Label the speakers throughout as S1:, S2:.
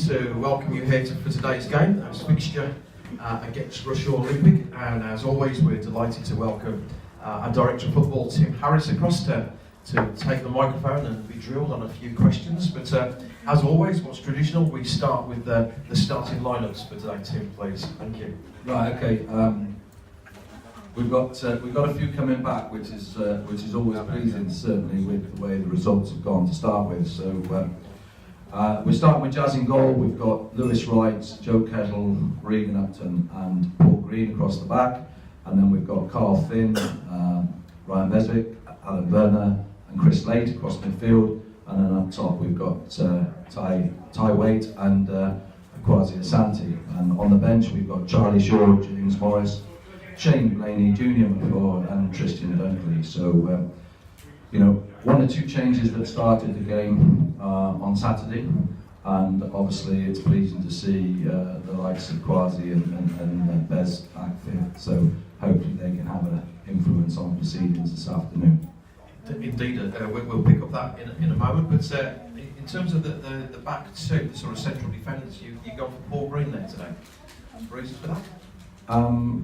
S1: to welcome you here for today's game, as fixture against Russia Olympic, and as always we're delighted to welcome our Director of Football, Tim Harris, across to take the microphone and be drilled on a few questions. But as always, what's traditional, we start with the starting lineups for today. Tim, please. Thank you.
S2: Right, okay. We've got a few coming back, which is always pleasing, certainly with the way the results have gone to start with. So we're starting with Jazz in goal. We've got Lewis Wright, Joe Kettle, Regan Upton, and Paul Green across the back, and then we've got Carl Finn, Ryan Beswick, Alan Werner, and Chris Late across midfield, and then up top we've got Ty Waite and Kwasi Asante, and on the bench we've got Charlie Shaw, James Morris, Shane Blaney, Junior McClure, and Tristan Dunkley. So, one or two changes that started the game on Saturday, and obviously it's pleasing to see the likes of Kwasi and Bez back fit. So hopefully they can have an influence on proceedings this afternoon.
S1: Indeed, we'll pick up that in a moment. But in terms of the back two, the sort of central defenders, you go for Paul Green there today. Reasons for that?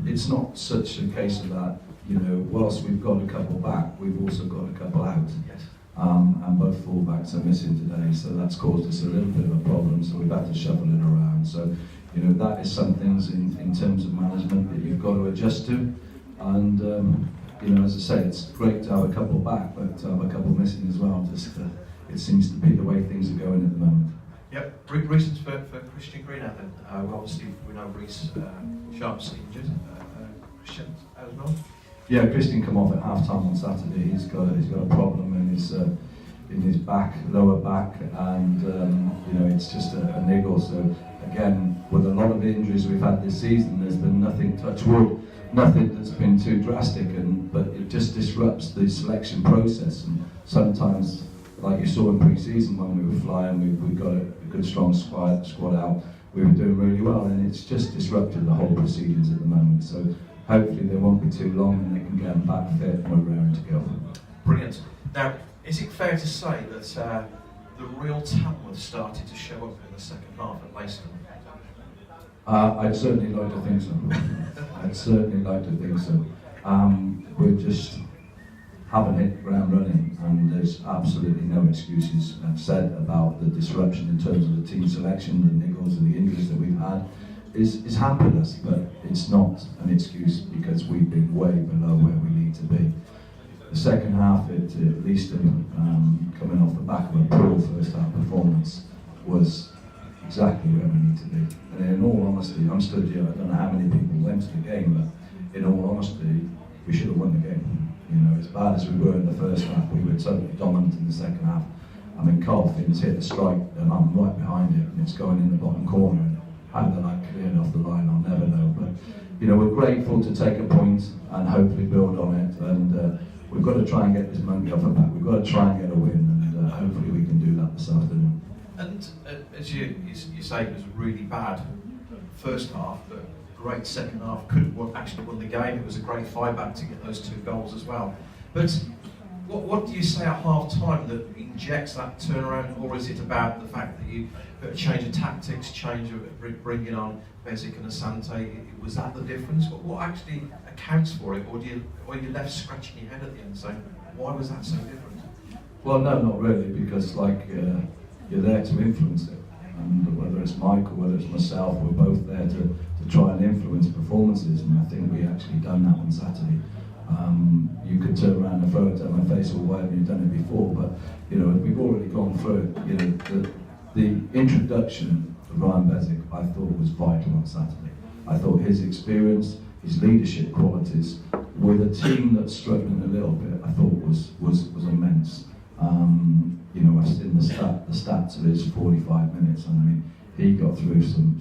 S2: It's not such a case of that. Whilst we've got a couple back, we've also got a couple out.
S1: Yes.
S2: And both fullbacks are missing today, so that's caused us a little bit of a problem, so we've had to shuffle it around. So, that is some things in terms of management that you've got to adjust to. And, as I say, it's great to have a couple back, but to have a couple missing as well. It seems to be the way things are going at the moment.
S1: Yep. Reasons for Christian Green out then? Obviously, we know Reece Sharp's injured. Christian as well?
S2: Yeah, Christian come off at half-time on Saturday. He's got a problem in his back, lower back, and it's just a niggle. So again, with a lot of injuries we've had this season, there's been nothing, touch wood, nothing that's been too drastic, but it just disrupts the selection process. And sometimes, like you saw in pre-season when we were flying, we got a good strong squad out. We were doing really well, and it's just disrupted the whole proceedings at the moment. So hopefully they won't be too long and they can get them back fit and we're raring to go.
S1: Brilliant. Now, is it fair to say that the real Tamworth started to show up in the second half at Leyton?
S2: I'd certainly like to think so. We're just haven't hit the ground running, and there's absolutely no excuses said about the disruption in terms of the team selection, the niggles and the injuries that we've had. Is hampered us, but it's not an excuse because we've been way below where we need to be. The second half, at least coming off the back of a poor first half performance, was exactly where we need to be. And in all honesty, I'm stood here, I don't know how many people went to the game, but in all honesty, we should have won the game. As bad as we were in the first half, we were totally dominant in the second half. I mean, Carl Finn's hit the strike, and I'm right behind it, and it's going in the bottom corner. How the light cleared off the line, I'll never know. But we're grateful to take a point and hopefully build on it. And we've got to try and get this monkey off our back. We've got to try and get a win, and hopefully we can do that this afternoon.
S1: And as you say, it was a really bad first half, but great second half. Could have actually won the game. It was a great fight back to get those two goals as well. But what do you say at half-time that injects that turnaround, or is it about the fact that you got a change of tactics, change of bringing on Beswick and Asante? Was that the difference? What actually accounts for it, or are you left scratching your head at the end saying, why was that so different?
S2: Well, no, not really, because you're there to influence it, and whether it's Mike or whether it's myself, we're both there to try and influence performances, and I think we actually done that on Saturday. You could turn around and throw it at my face, or why haven't you done it before? But we've already gone through it. The introduction of Ryan Beswick, I thought, was vital on Saturday. I thought his experience, his leadership qualities, with a team that's struggling a little bit, I thought was immense. I've seen the stats of his 45 minutes, and I mean, he got through some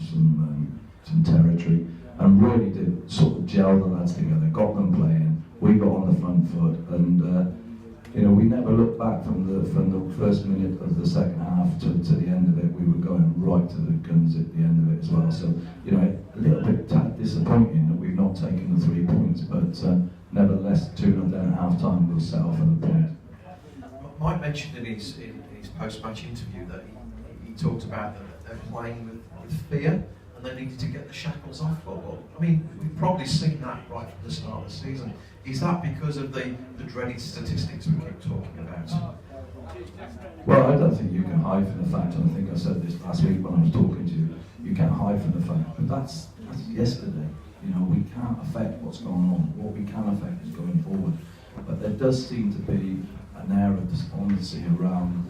S2: territory and really did sort of gel the lads together, got them playing. We got on the front foot, and we never looked back from the first minute of the second half to the end of it. We were going right to the guns at the end of it as well. So a little bit disappointing that we've not taken the 3 points, but nevertheless 2-0 down at half time, we'll settle for the point.
S1: Mike mentioned in his post-match interview that he talked about they're playing with fear, and they needed to get the shackles off football. I mean, we've probably seen that right from the start of the season. Is that because of the dreaded statistics we keep talking about?
S2: Well, I don't think you can hide from the fact, and I think I said this last week when I was talking to you, you can't hide from the fact, but that's yesterday. You know, we can't affect what's going on. What we can affect is going forward. But there does seem to be an air of despondency around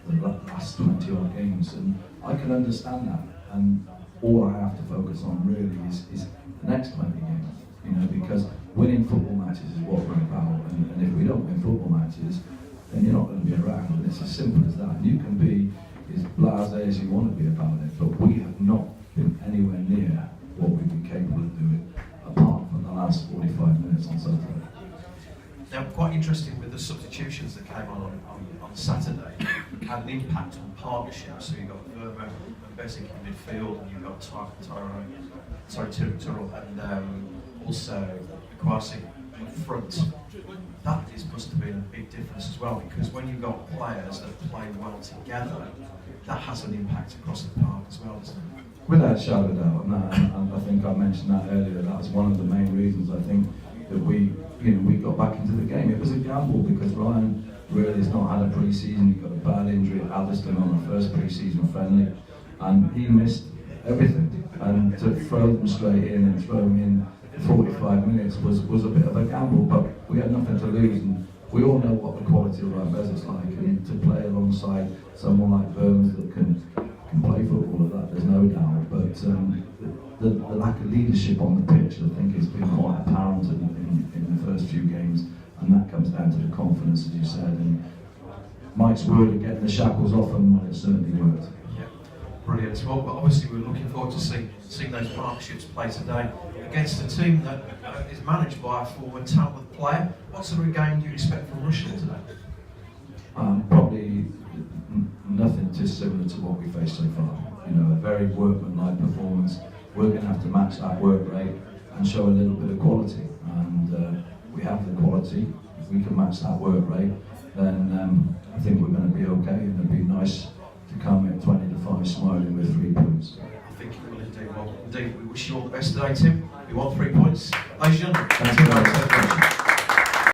S2: the last 20 odd games, and I can understand that. And all I have to focus on really is the next 20 games, you know, because winning football matches is what we're about, and if we don't win football matches, then you're not going to be around, and it's as simple as that. You can be as blasé as you want to be about it, but we have not been anywhere near what we've been capable of doing, apart from the last 45 minutes on Saturday.
S1: Now, quite interesting with the substitutions that came on Saturday, had an impact on partnerships. So you've got Verma and Besic in midfield, and you've got Tyrrell and also Kwasi up front. That must have been a big difference as well, because when you've got players that play well together, that has an impact across the park as well, doesn't it?
S2: Without a shadow of doubt, and I think I mentioned that earlier, that was one of the main reasons I think that we got back into the game. It was a gamble because Ryan really has not had a pre-season. He got a bad injury at Atherstone on the first pre-season friendly, and he missed everything. And to throw them straight in and throw him in 45 minutes was a bit of a gamble, but we had nothing to lose, and we all know what the quality of Ryan Besic's like, and to play alongside someone like Burns that can play football at that, there's no doubt, but the lack of leadership on the pitch, I think, has been quite apparent in the first few games, and that comes down to the confidence, as you said, and Mike's word of getting the shackles off him, well, it certainly worked.
S1: Yeah, brilliant. Well, obviously we're looking forward to seeing those partnerships play today against a team that is managed by a former Tamworth player. What sort of game do you expect from Rushall today?
S2: Probably nothing too similar to what we faced so far. You know, a very workmanlike performance. We're going to have to match that work rate and show a little bit of quality. And we have the quality. If we can match that work rate, then I think we're going to be okay. And it'll be nice to come at 20-5 smiling with 3 points.
S1: I think it will indeed. Well, indeed, we wish you all the best today, Tim. We want 3 points. Ladies and gentlemen,
S2: Thank you very much.